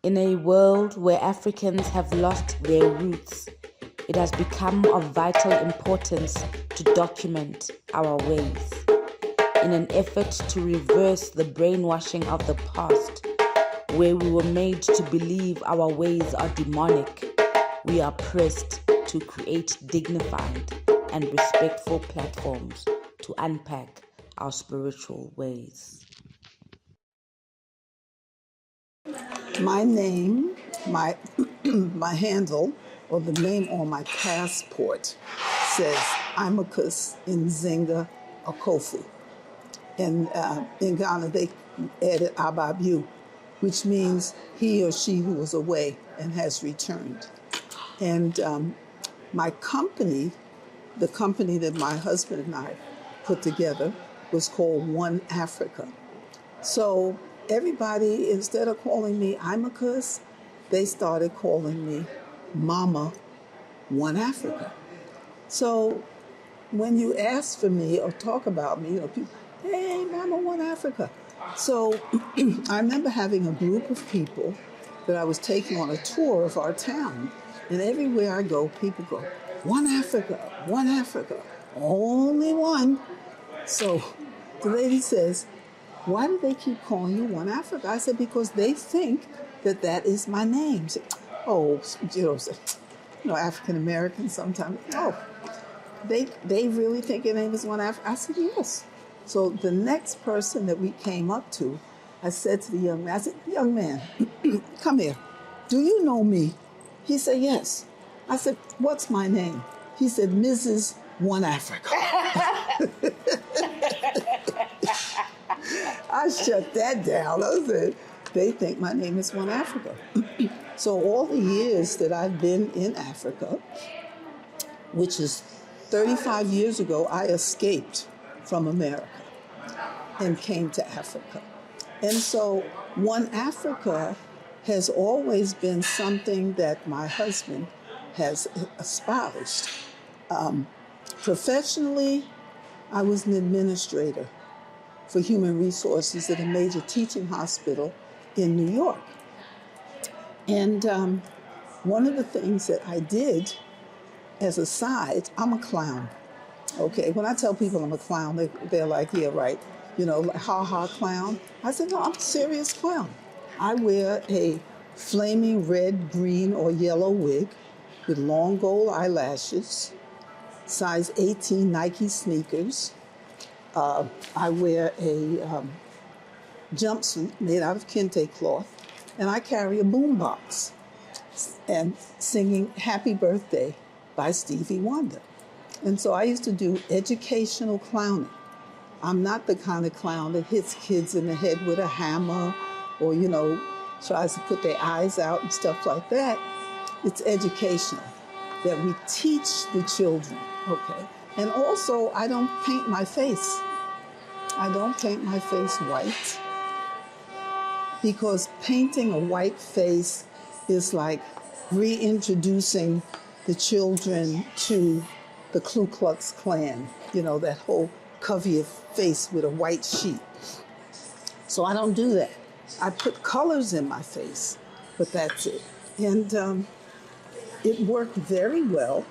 In a world where Africans have lost their roots, it has become of vital importance to document our ways. In an effort to reverse the brainwashing of the past, where we were made to believe our ways are demonic, we are pressed to create dignified and respectful platforms to unpack our spiritual ways. My name, my handle, or the name on my passport says Imakhus Nzingha Akofu. And in Ghana, they added Ababu, which means he or she who was away and has returned. And my company, the company that my husband and I put together, was called One Africa. So everybody, instead of calling me Imakhus, they started calling me Mama One Africa. So when you ask for me or talk about me, people, hey, Mama One Africa. So I remember having a group of people that I was taking on a tour of our town. And everywhere I go, people go, One Africa, One Africa, only one. So the lady says, why do they keep calling you One Africa? I said, because they think that is my name. Said, oh, African Americans sometimes. Oh, they really think your name is One Africa? I said, yes. So the next person that we came up to, I said to the young man, I said, young man, come here. Do you know me? He said, yes. I said, what's my name? He said, Mrs. One Africa. I shut that down. I said, they think my name is One Africa. So all the years that I've been in Africa, which is 35 years ago, I escaped from America and came to Africa. And so One Africa has always been something that my husband has espoused. Professionally, I was an administrator for human resources at a major teaching hospital in New York. And one of the things that I did as a side, I'm a clown. Okay, when I tell people I'm a clown, they're like, yeah, right. Like, ha-ha clown. I said, no, I'm a serious clown. I wear a flaming red, green, or yellow wig with long gold eyelashes, size 18 Nike sneakers. I wear a jumpsuit made out of kente cloth, and I carry a boombox and singing Happy Birthday by Stevie Wonder. And so I used to do educational clowning. I'm not the kind of clown that hits kids in the head with a hammer or, tries to put their eyes out and stuff like that. It's educational, that we teach the children, okay? And also, I don't paint my face. I don't paint my face white, because painting a white face is like reintroducing the children to the Ku Klux Klan, that whole cover your face with a white sheet. So I don't do that. I put colors in my face, but that's it. And it worked very well.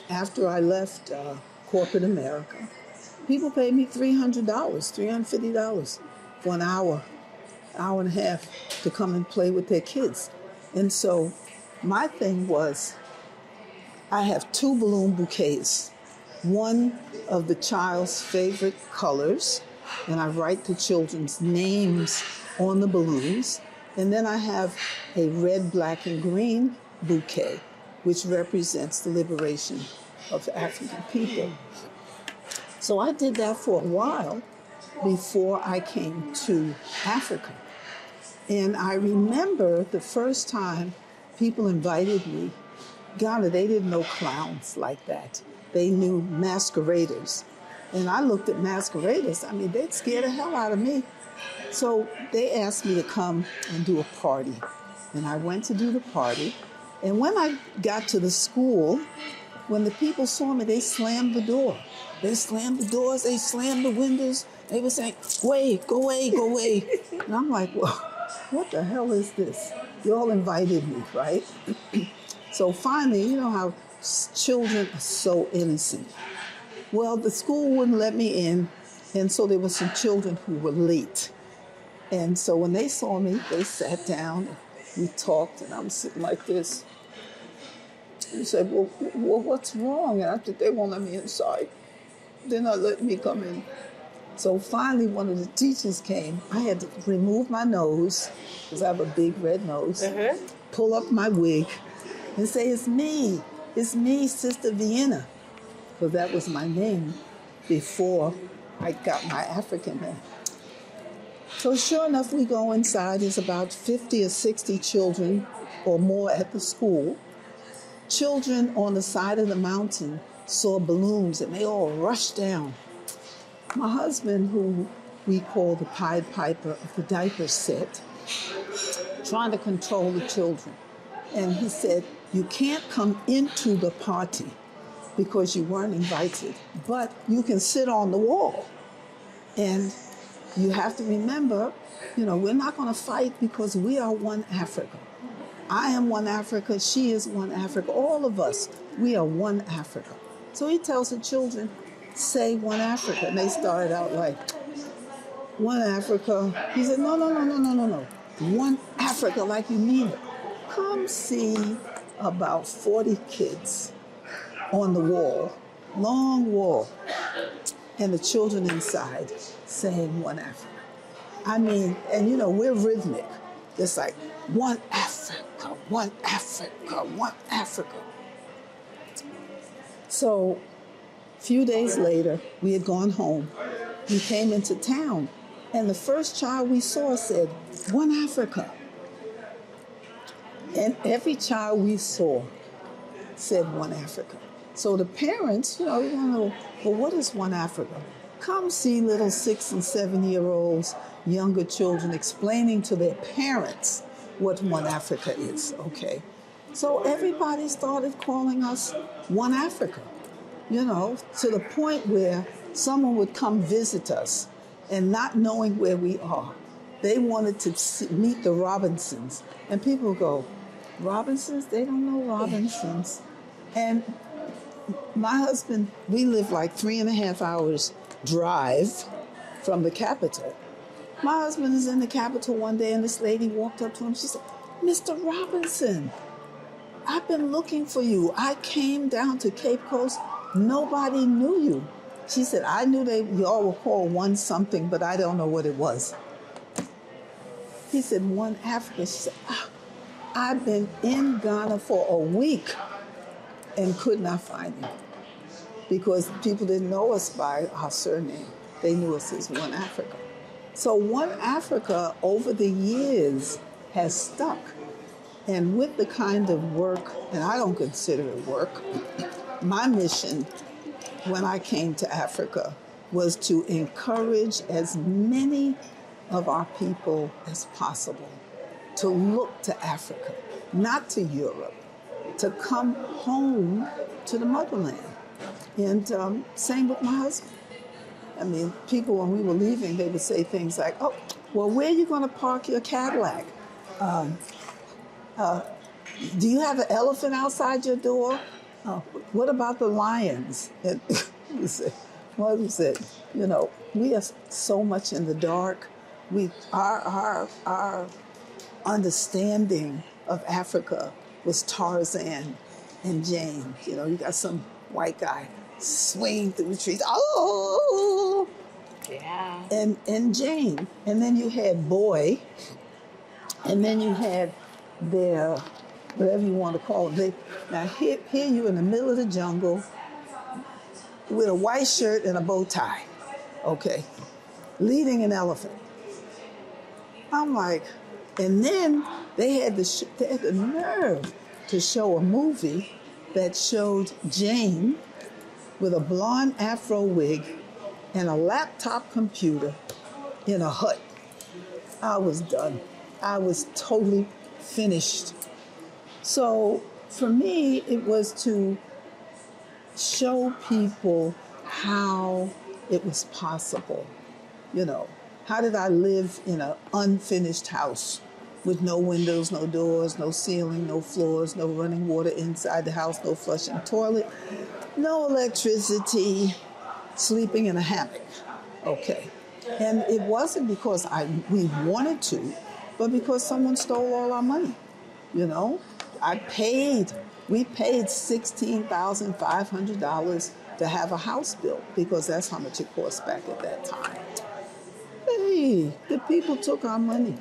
After I left corporate America, people paid me $300, $350 for an hour and a half to come and play with their kids. And so my thing was, I have 2 balloon bouquets, one of the child's favorite colors, and I write the children's names on the balloons. And then I have a red, black, and green bouquet, which represents the liberation of African people. So I did that for a while before I came to Africa. And I remember the first time people invited me, Ghana, they didn't know clowns like that. They knew masqueraders. And I looked at masqueraders, they'd scare the hell out of me. So they asked me to come and do a party. And I went to do the party. And when I got to the school, when the people saw me, they slammed the door. They slammed the doors, they slammed the windows. They were saying, go away, go away, go away. And I'm like, well, what the hell is this? You all invited me, right? So finally, you know how children are so innocent. Well, the school wouldn't let me in, and so there were some children who were late. And so when they saw me, they sat down, we talked, and I'm sitting like this. He said, well, what's wrong? And I said, they won't let me inside. They're not letting me come in. So finally, one of the teachers came. I had to remove my nose, because I have a big red nose, pull up my wig, and say, it's me, Sister Vienna. Because that was my name before I got my African name. So sure enough, we go inside. There's about 50 or 60 children or more at the school. Children on the side of the mountain saw balloons, and they all rushed down. My husband, who we call the Pied Piper of the diaper set, trying to control the children. And he said, you can't come into the party because you weren't invited, but you can sit on the wall. And you have to remember, we're not going to fight because we are one Africa. I am one Africa, she is one Africa. All of us, we are one Africa. So he tells the children, say one Africa. And they started out like, one Africa. He said, no. One Africa like you mean it. Come see about 40 kids on the wall, long wall, and the children inside saying one Africa. I mean, and we're rhythmic. It's like, one Africa, one Africa, one Africa. So a few days later, we had gone home. We came into town, and the first child we saw said, one Africa. And every child we saw said one Africa. So the parents, we want to know, well, what is one Africa? Come see little 6 and 7-year-olds, younger children explaining to their parents what one Africa is, okay? So everybody started calling us one Africa, to the point where someone would come visit us and not knowing where we are. They wanted to meet the Robinsons. And people go, Robinsons? They don't know Robinsons. And my husband, we live like 3.5 hours drive from the capital. My husband is in the capital one day, and this lady walked up to him. She said, Mr. Robinson, I've been looking for you. I came down to Cape Coast. Nobody knew you. She said, I knew y'all were called one something, but I don't know what it was. He said, one Africa. She said, I've been in Ghana for a week and could not find you because people didn't know us by our surname. They knew us as One Africa. So One Africa over the years has stuck. And with the kind of work, and I don't consider it work, my mission when I came to Africa was to encourage as many of our people as possible to look to Africa, not to Europe, to come home to the motherland. And same with my husband. I mean, people, when we were leaving, they would say things like, oh, well, where are you going to park your Cadillac? Do you have an elephant outside your door? What about the lions? And Mother said, we are so much in the dark. Our understanding of Africa was Tarzan and Jane. You got some white guy swinging through the trees. Oh! Yeah. And Jane. And then you had Boy. And then you had their, whatever you want to call it. Now here you in the middle of the jungle with a white shirt and a bow tie, okay, leading an elephant. I'm like, and then they had the nerve to show a movie that showed Jane with a blonde afro wig and a laptop computer in a hut. I was done. I was totally finished. So for me, it was to show people how it was possible, How did I live in an unfinished house with no windows, no doors, no ceiling, no floors, no running water inside the house, no flushing toilet, no electricity, sleeping in a hammock? Okay. And it wasn't because we wanted to, but because someone stole all our money. You know, we paid $16,500 to have a house built because that's how much it cost back at that time. Hey, the people took our money.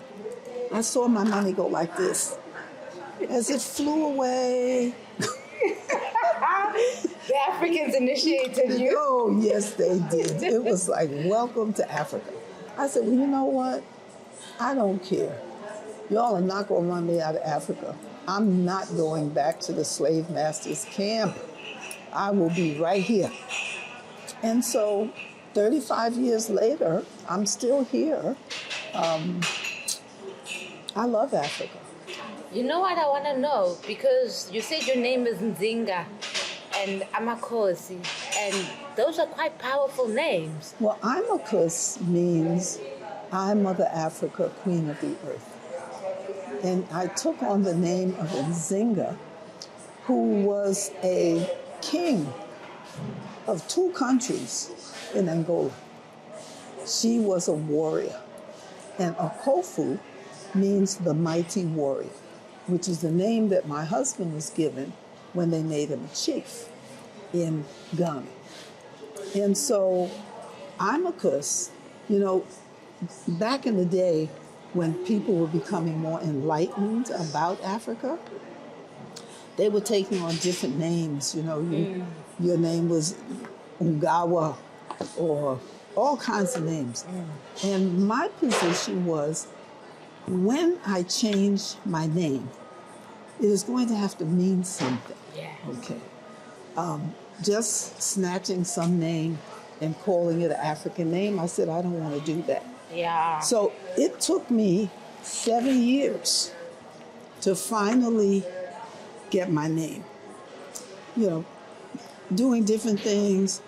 I saw my money go like this as it flew away. The Africans initiated you. Oh, yes, they did. It was like, welcome to Africa. I said, well, you know what? I don't care. Y'all are not going to run me out of Africa. I'm not going back to the slave master's camp. I will be right here. And so 35 years later, I'm still here. I love Africa. You know what I want to know? Because you said your name is Nzingha and Imakhus, and those are quite powerful names. Well, Imakhus means I, Mother Africa, Queen of the Earth. And I took on the name of Nzingha, who was a king of 2 countries in Angola. She was a warrior. And Akofu means the mighty warrior, which is the name that my husband was given when they made him a chief in Ghana. And so Imakhus, you know, back in the day when people were becoming more enlightened about Africa, they were taking on different names. You know, your name was Ungawa or all kinds of names. And my position was, when I change my name, it is going to have to mean something. Yeah. Okay. Just snatching some name and calling it an African name, I said, I don't want to do that. Yeah. So it took me 7 years to finally get my name. You know, doing different things.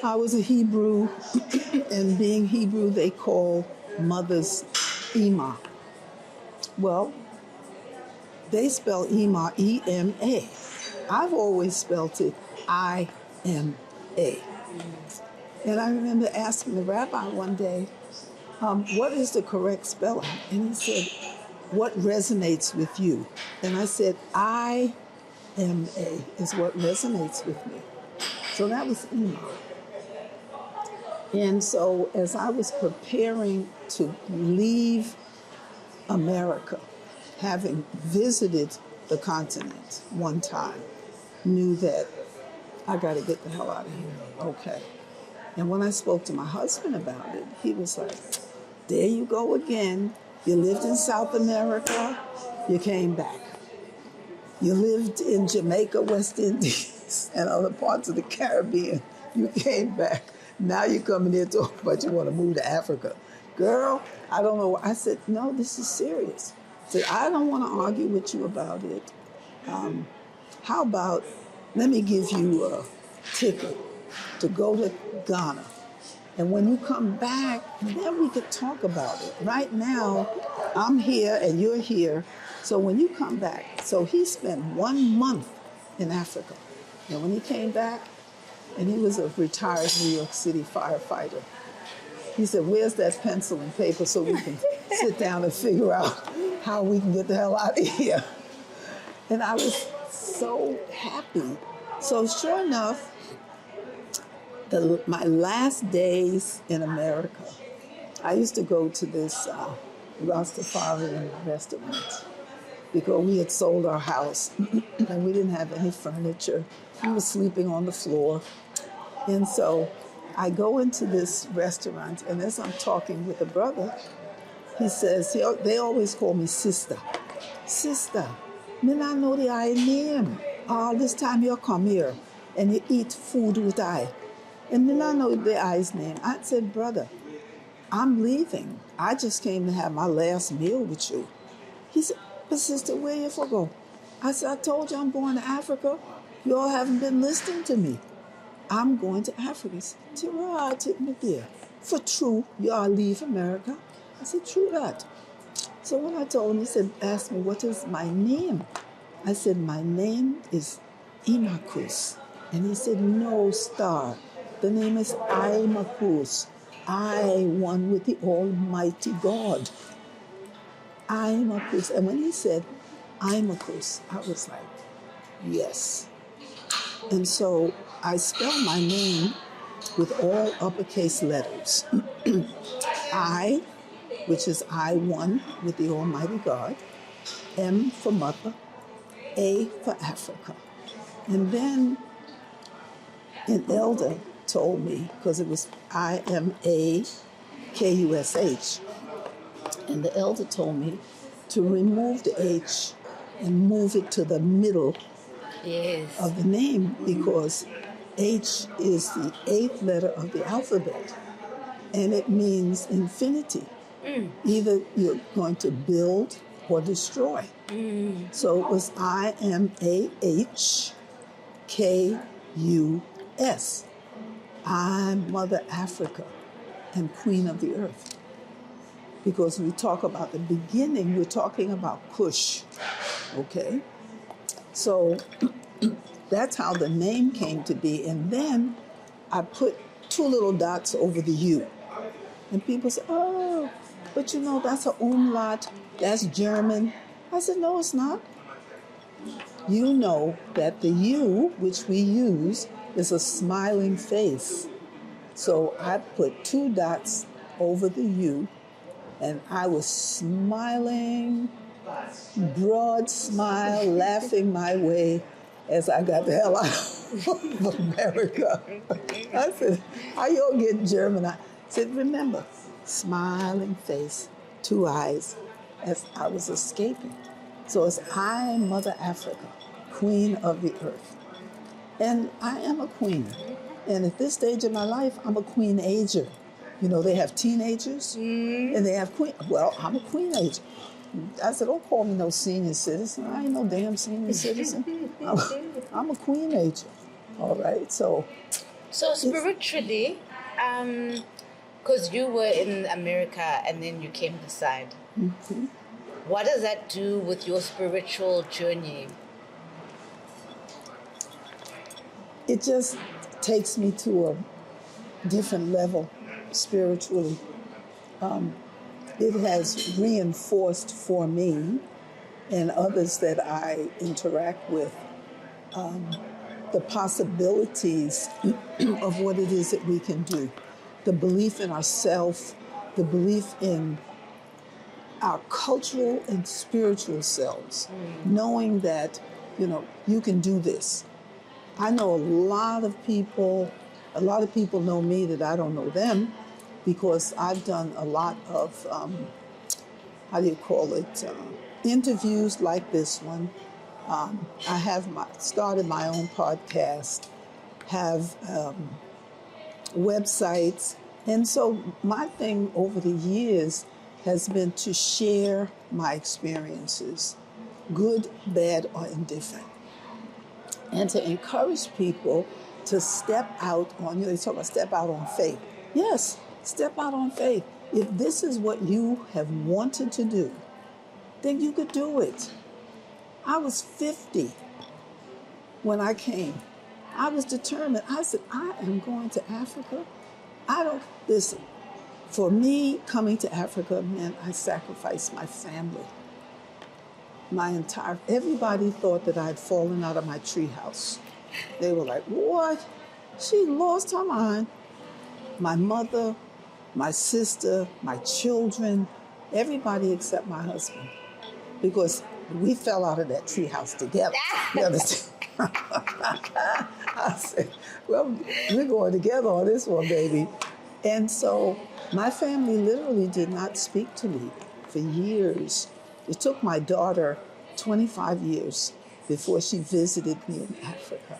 I was a Hebrew, and being Hebrew, they call mothers Ima. Well, they spell Ima, E-M-A. I've always spelled it I-M-A. And I remember asking the rabbi one day, what is the correct spelling? And he said, what resonates with you? And I said, I-M-A is what resonates with me. So that was Ima. And so as I was preparing to leave America, having visited the continent one time, knew that I got to get the hell out of here. Okay. And when I spoke to my husband about it, he was like, there you go again. You lived in South America, you came back. You lived in Jamaica, West Indies, and other parts of the Caribbean, you came back. Now you're coming here talking about you want to move to Africa. Girl, I don't know. I said, no, this is serious. I said, I don't want to argue with you about it. How about, let me give you a ticket to go to Ghana. And when you come back, then we could talk about it. Right now, I'm here and you're here. So when you come back, so he spent 1 month in Africa. And when he came back, and he was a retired New York City firefighter, he said, where's that pencil and paper so we can sit down and figure out how we can get the hell out of here? And I was so happy. So sure enough, my last days in America, I used to go to this Rastafarian restaurant because we had sold our house and we didn't have any furniture. We were sleeping on the floor. And so I go into this restaurant, and as I'm talking with a brother, he says, they always call me sister. Sister, me not know the I name. All this time you come here and you eat food with I. And me not know the I's name. I said, brother, I'm leaving. I just came to have my last meal with you. He said, but sister, where you for go? I said, I told you I'm going to Africa. You all haven't been listening to me. I'm going to Africa. He said, right, take me there. for true, y'all leave America. I said, true that. So when I told him, he said, asked me, what is my name? I said, my name is Imakhus. And he said, no, star. The name is Imakhus. I one with the Almighty God. Imakhus. And when he said Imakhus, I was like, yes. And so I spell my name with all uppercase letters. I, which is I one with the Almighty God. M for mother. A for Africa. And then an elder told me, because it was Imakush, and the elder told me to remove the H and move it to the middle of the name, because H is the 8th letter of the alphabet, and it means infinity. Either you're going to build or destroy. So it was Imakhus. I'm Mother Africa and Queen of the Earth. Because we talk about the beginning, we're talking about Kush, okay? So that's how the name came to be. And then I put 2 little dots over the U. And people say, oh, but you know, that's an umlaut, that's German. I said, no, it's not. You know that the U, which we use, is a smiling face. So I put 2 dots over the U, and I was smiling, broad smile, laughing my way as I got the hell out of America. I said, how y'all get German? I said, remember, smiling face, 2 eyes, as I was escaping. So it's I, Mother Africa, Queen of the Earth. And I am a queen. And at this stage of my life, I'm a queen-ager. You know, they have teenagers and they have queen. Well, I'm a queen-ager. I said, don't call me no senior citizen. I ain't no damn senior citizen. I'm a queen-ager. All right, so spiritually, because you were in America and then you came this side, what does that do with your spiritual journey? it just takes me to a different level spiritually. It has reinforced for me and others that I interact with the possibilities of what it is that we can do. The belief in ourselves, the belief in our cultural and spiritual selves, knowing that, you know, you can do this. I know a lot of people know me that I don't know them, because I've done a lot of, interviews like this one. I have started my own podcast, have websites. And so my thing over the years has been to share my experiences, good, bad, or indifferent, and to encourage people to step out on, they talk about step out on faith. Yes, step out on faith. If this is what you have wanted to do, then you could do it. I was 50 when I came. I was determined. I said, I am going to Africa. Listen, for me, coming to Africa meant I sacrificed my family. Everybody thought that I'd fallen out of my treehouse. They were like, what? She lost her mind. My mother, my sister, my children, everybody except my husband. Because we fell out of that treehouse together. You understand? I said, well, we're going together on this one, baby. And so my family literally did not speak to me for years. It took my daughter 25 years before she visited me in Africa.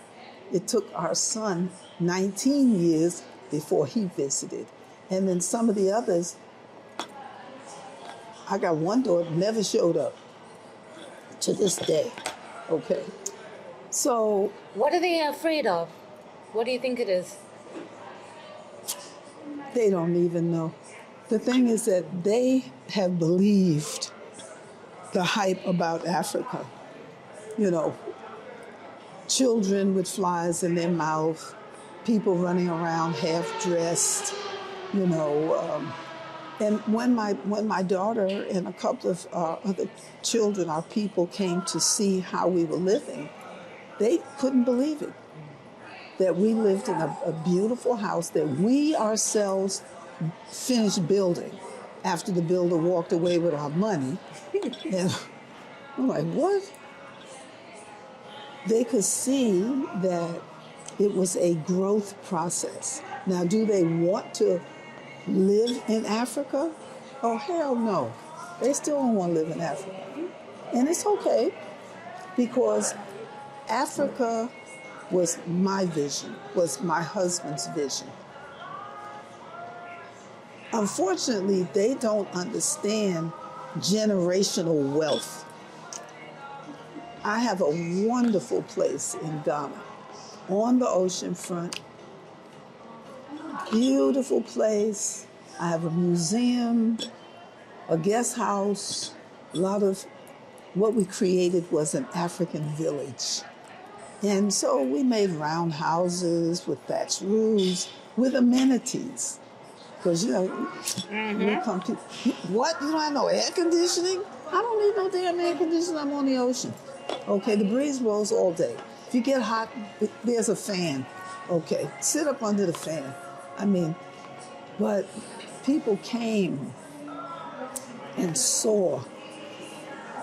It took our son 19 years before he visited. And then some of the others, I got one daughter never showed up to this day. Okay. So what are they afraid of? What do you think it is? They don't even know. The thing is that they have believed the hype about Africa. You know, children with flies in their mouth, people running around half dressed, you know. And when my daughter and a couple of other children, our people, came to see how we were living, they couldn't believe it. That we lived in a beautiful house that we ourselves finished building after the builder walked away with our money. And I'm like, what? They could see that it was a growth process. Now, do they want to live in Africa? Oh, hell no. They still don't want to live in Africa. And it's okay, because Africa was my vision, was my husband's vision. Unfortunately, they don't understand generational wealth. I have a wonderful place in Ghana, on the ocean front. Beautiful place. I have a museum, a guest house. A lot of what we created was an African village. And so we made round houses with thatched roofs, with amenities. Because, you know, you come to, what? You don't have no air conditioning? I don't need no damn air conditioning. I'm on the ocean. Okay, the breeze blows all day. If you get hot, there's a fan. Okay, sit up under the fan. I mean, but people came and saw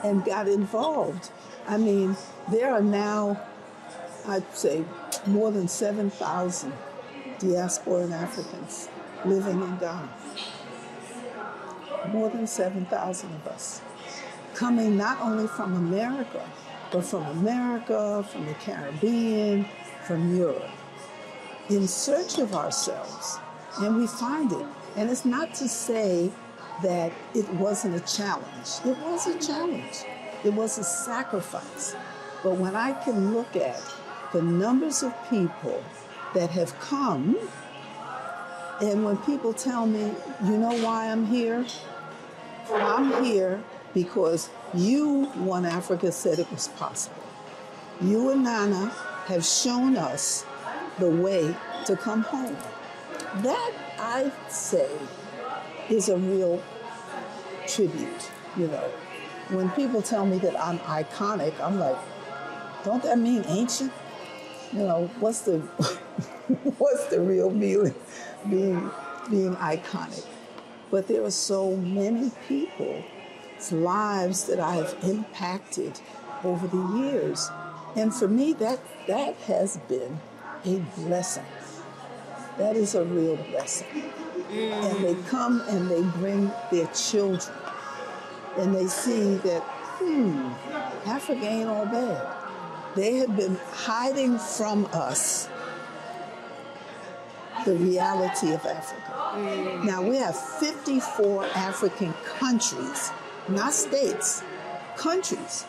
and got involved. I mean, there are now, I'd say, more than 7,000 diasporan Africans living in Ghana. More than 7,000 of us. Coming not only from America, but from the Caribbean, from Europe, in search of ourselves. And we find it. And it's not to say that it wasn't a challenge. It was a challenge. It was a sacrifice. But when I can look at the numbers of people that have come, and when people tell me, you know why I'm here? I'm here because you, One Africa, said it was possible. You and Nana have shown us the way to come home. That, I say, is a real tribute, you know. When people tell me that I'm iconic, I'm like, don't that mean ancient? You know, what's the what's the real meaning being iconic? But there are so many people's lives that I have impacted over the years. And for me, that has been a blessing. That is a real blessing. And they come and they bring their children. And they see that, Africa ain't all bad. They have been hiding from us the reality of Africa. Now, we have 54 African countries, not states, countries.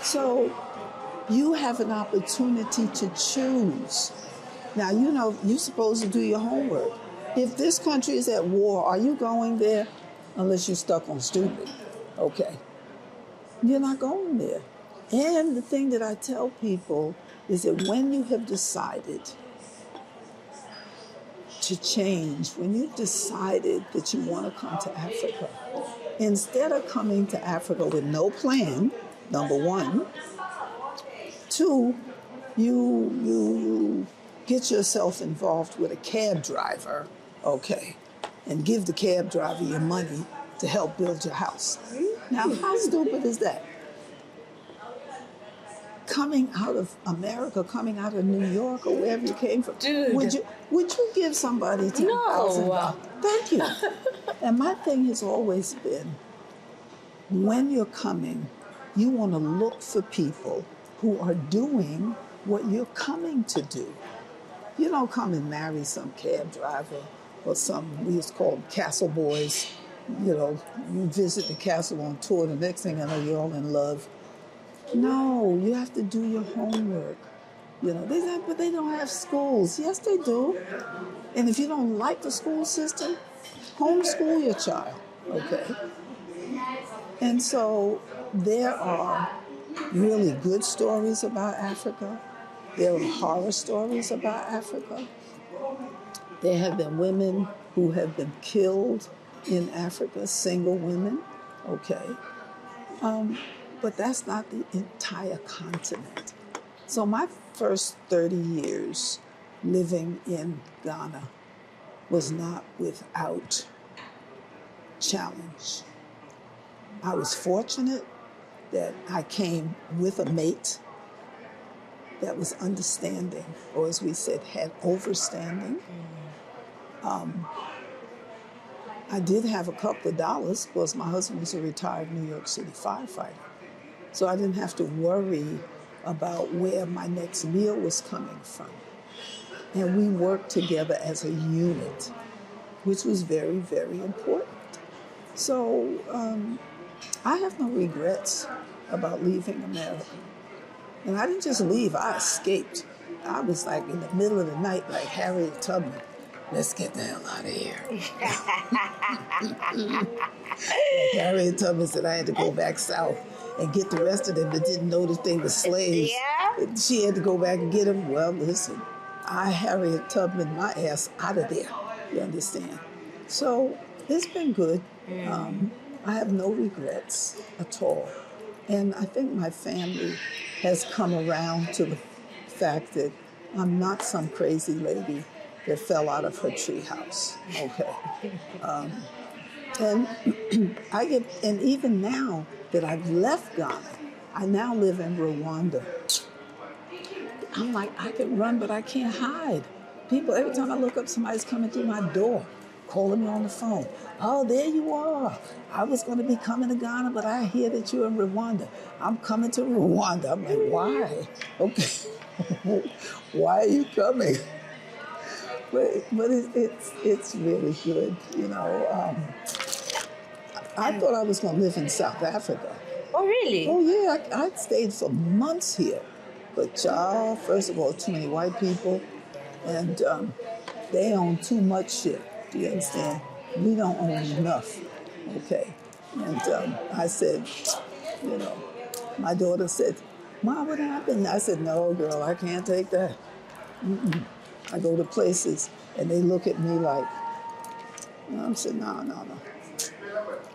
So you have an opportunity to choose. Now, you know, you're supposed to do your homework. If this country is at war, are you going there? Unless you're stuck on stupid. Okay. You're not going there. And the thing that I tell people is that when you have decided to change, when you've decided that you want to come to Africa, instead of coming to Africa with no plan, number one, two, you get yourself involved with a cab driver, okay, and give the cab driver your money to help build your house. Now, how stupid is that? Coming out of America, coming out of New York or wherever you came from, Dude. would you give somebody $10,000? No. Thank you. And my thing has always been, when you're coming, you want to look for people who are doing what you're coming to do. You don't come and marry some cab driver or some, we used to call them castle boys. You know, you visit the castle on tour, the next thing I know, you're all in love. No, you have to do your homework. You know, but they don't have schools. Yes, they do. And if you don't like the school system, homeschool your child, okay? And so there are really good stories about Africa. There are horror stories about Africa. There have been women who have been killed in Africa, single women, okay? But that's not the entire continent. So my first 30 years living in Ghana was not without challenge. I was fortunate that I came with a mate that was understanding, or as we said, had overstanding. I did have a couple of dollars because my husband was a retired New York City firefighter. So I didn't have to worry about where my next meal was coming from. And we worked together as a unit, which was very, very important. So I have no regrets about leaving America. And I didn't just leave, I escaped. I was like in the middle of the night, like Harriet Tubman. Let's get the hell out of here. Like Harriet Tubman said I had to go back south and get the rest of them that didn't know that they were slaves. Yeah. She had to go back and get them. Well, listen, I Harriet Tubman my ass out of there. You understand? So it's been good. I have no regrets at all. And I think my family has come around to the fact that I'm not some crazy lady that fell out of her treehouse. Okay. And and even now that I've left Ghana, I now live in Rwanda. I'm like, I can run, but I can't hide. People, every time I look up, somebody's coming through my door, calling me on the phone. Oh, there you are. I was going to be coming to Ghana, but I hear that you're in Rwanda. I'm coming to Rwanda. I'm like, why? Okay. Why are you coming? But it's really good, you know. I thought I was going to live in South Africa. Oh, really? Oh, yeah. I stayed for months here. But, child, first of all, too many white people. And they own too much shit. Do you understand? We don't own enough. Okay. And I said, you know, my daughter said, Mom, what happened? I said, no, girl, I can't take that. Mm-mm. I go to places and they look at me like, I said, no.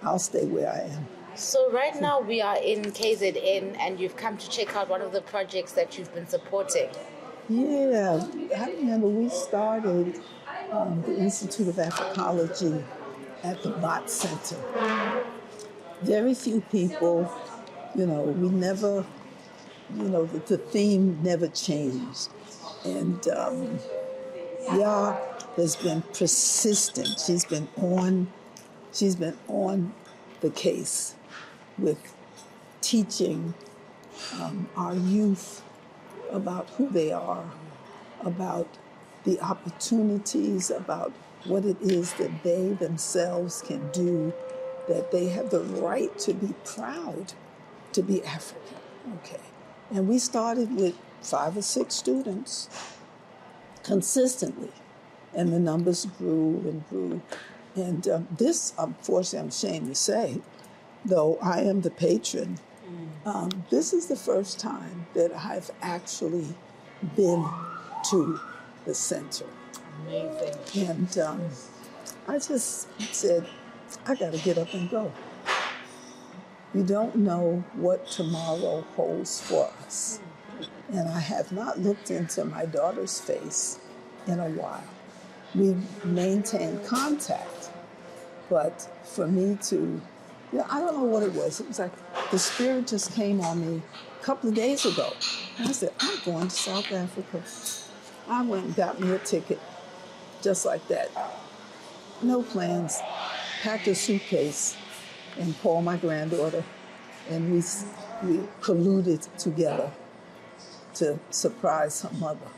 I'll stay where I am. So right now we are in KZN and you've come to check out one of the projects that you've been supporting. Yeah, I remember we started the Institute of Africology at the Bott Center. Very few people, you know, we never, you know, the theme never changed. And Yah has been persistent. She's been on the case with teaching our youth about who they are, about the opportunities, about what it is that they themselves can do, that they have the right to be proud to be African. Okay. And we started with 5 or 6 students consistently, and the numbers grew and grew. And this, unfortunately, I'm ashamed to say, though I am the patron, this is the first time that I've actually been to the center. Amazing. And I just said, I got to get up and go. You don't know what tomorrow holds for us. And I have not looked into my daughter's face in a while. We maintained contact, but for me to, I don't know what it was. It was like the spirit just came on me a couple of days ago. And I said, I'm going to South Africa. I went and got me a ticket, just like that. No plans. Packed a suitcase and called my granddaughter, and we colluded together to surprise her mother.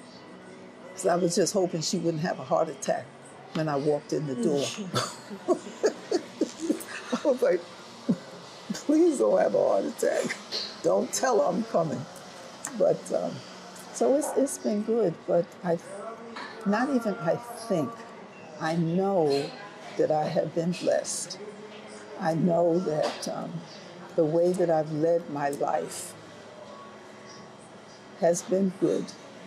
So I was just hoping she wouldn't have a heart attack when I walked in the door. I was like, please don't have a heart attack. Don't tell her I'm coming. But so it's been good, but I think I know that I have been blessed. I know that the way that I've led my life has been good.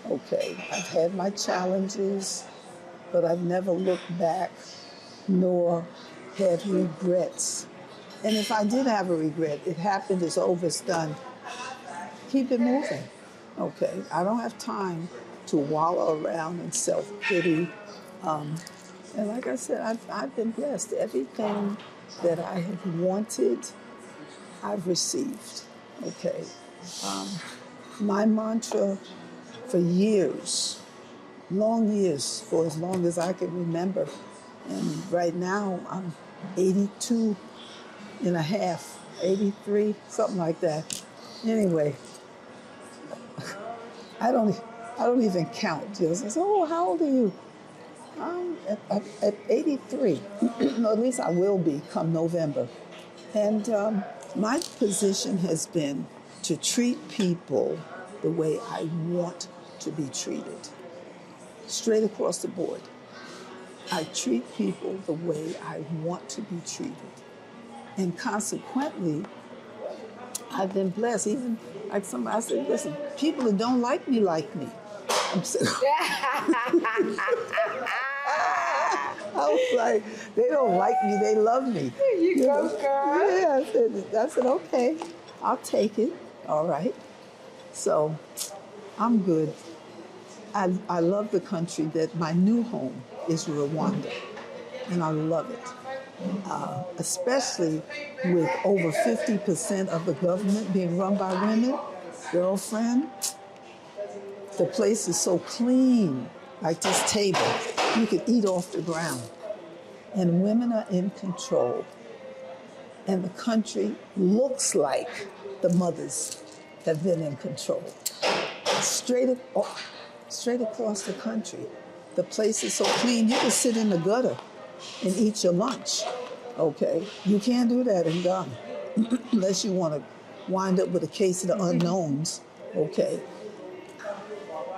Okay, I've had my challenges, but I've never looked back nor had regrets. And if I did have a regret, it happened, it's over, it's done. Keep it moving. Okay, I don't have time to wallow around in self-pity. And like I said, I've been blessed. Everything that I have wanted, I've received. Okay. My mantra for years, long years, for as long as I can remember, and right now I'm 82 and a half, 83, something like that. Anyway, I don't even count. You know, say, oh, how old are you? I'm at 83. No, at least I will be come November. And my position has been to treat people the way I want to be treated, straight across the board. I treat people the way I want to be treated. And consequently, I've been blessed. Even like somebody said, listen, people that don't like me. I'm saying, I was like, they don't like me, they love me. There you go, girl. Yeah, I said, okay, I'll take it. All right. So I'm good. I love the country. That my new home is Rwanda, and I love it. Especially with over 50% of the government being run by women. Girlfriend, the place is so clean, like this table. You could eat off the ground. And women are in control. And the country looks like the mothers have been in control. Straight across the country, the place is so clean, you can sit in the gutter and eat your lunch, okay? You can't do that in Ghana, unless you want to wind up with a case of the unknowns, okay?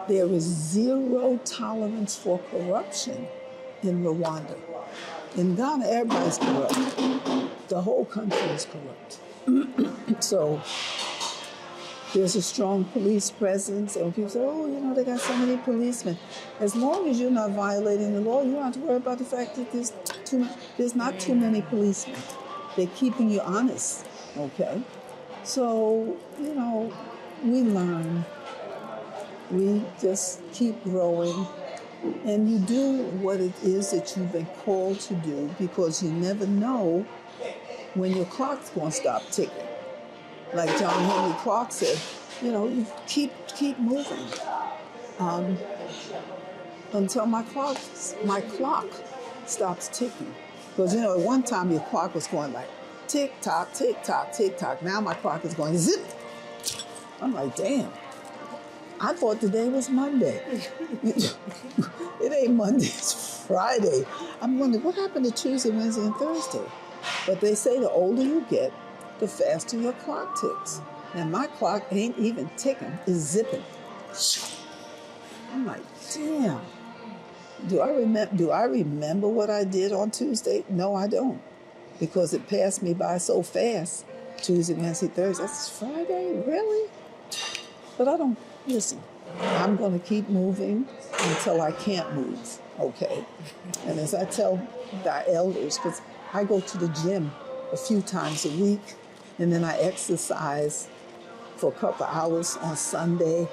There is zero tolerance for corruption in Rwanda. In Ghana, everybody's corrupt. The whole country is corrupt. So there's a strong police presence, and people say, oh, you know, they got so many policemen. As long as you're not violating the law, you don't have to worry about the fact that there's not too many policemen. They're keeping you honest, okay? So, you know, we learn. We just keep growing, and you do what it is that you've been called to do, because you never know when your clock's going to stop ticking. Like John Henry Clark said, you know, you keep moving until my clock stops ticking. Because, you know, at one time your clock was going like tick tock, tick tock, tick tock. Now my clock is going zip. I'm like, damn. I thought today was Monday. It ain't Monday, it's Friday. I'm wondering what happened to Tuesday, Wednesday, and Thursday. But they say the older you get, the faster your clock ticks. And my clock ain't even ticking, it's zipping. I'm like, damn. Do I remember what I did on Tuesday? No, I don't. Because it passed me by so fast. Tuesday, Wednesday, Thursday. That's Friday? Really? But I don't, listen, I'm going to keep moving until I can't move, okay? And as I tell our elders, because I go to the gym a few times a week, and then I exercise for a couple hours on Sunday.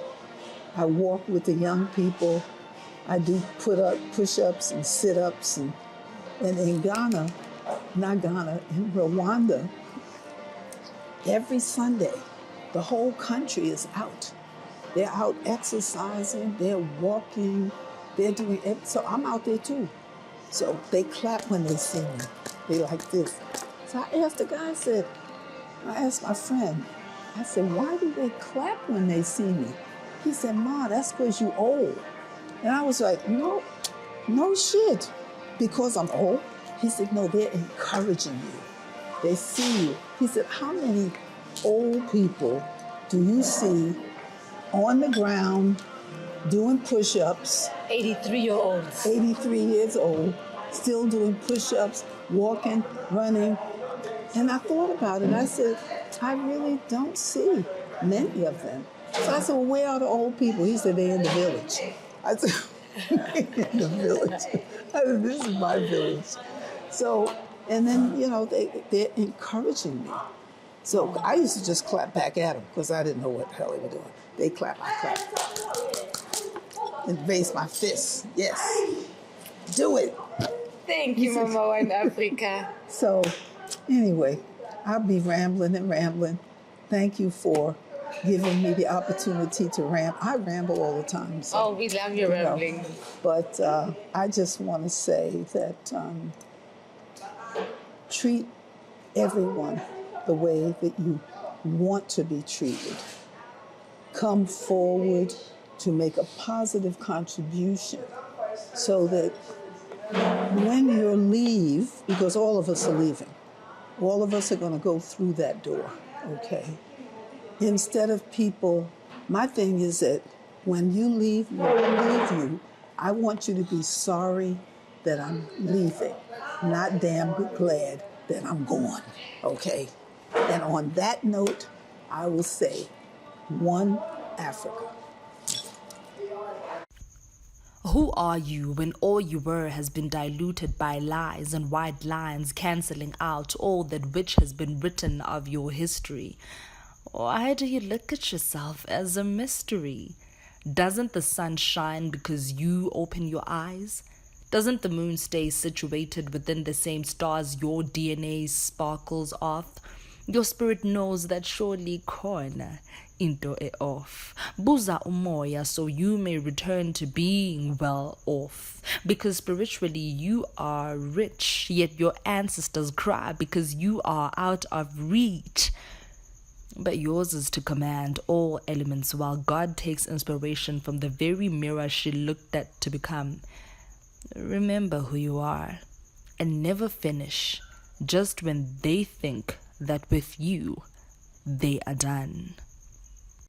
I walk with the young people. I do push-ups and sit-ups. And in Ghana, not Ghana, in Rwanda, every Sunday, the whole country is out. They're out exercising, they're walking, they're doing it. So I'm out there too. So they clap when they see me. They like this. So I asked the guy, I asked my friend, I said, why do they clap when they see me? He said, Ma, that's because you old. And I was like, no shit. Because I'm old? He said, no, they're encouraging you. They see you. He said, how many old people do you see on the ground doing push-ups? 83-year-olds. 83 years old, still doing push-ups, walking, running. And I thought about it. I said, I really don't see many of them. So I said, well, where are the old people? He said, they're in the village. I said, in the village. I said, this is my village. So, and then, they're encouraging me. So I used to just clap back at them because I didn't know what the hell they were doing. They clap, I clap. And raise my fists. Yes. Do it. Thank you, Mama in Africa. So anyway, I'll be rambling and rambling. Thank you for giving me the opportunity to ramble. I ramble all the time. So, Oh, we love your rambling. But I just want to say that treat everyone the way that you want to be treated. Come forward to make a positive contribution so that when you leave, because all of us are leaving, all of us are going to go through that door, okay? Instead of people, my thing is that when you leave, I want you to be sorry that I'm leaving, not damn glad that I'm gone, okay? And on that note, I will say, one Africa. Who are you when all you were has been diluted by lies and white lines cancelling out all that which has been written of your history? Why do you look at yourself as a mystery? Doesn't the sun shine because you open your eyes? Doesn't the moon stay situated within the same stars your DNA sparkles off? Your spirit knows that surely corner into e off. Buza umoya so you may return to being well off. Because spiritually you are rich, yet your ancestors cry because you are out of reach. But yours is to command all elements while God takes inspiration from the very mirror she looked at to become. Remember who you are and never finish just when they think that with you they are done.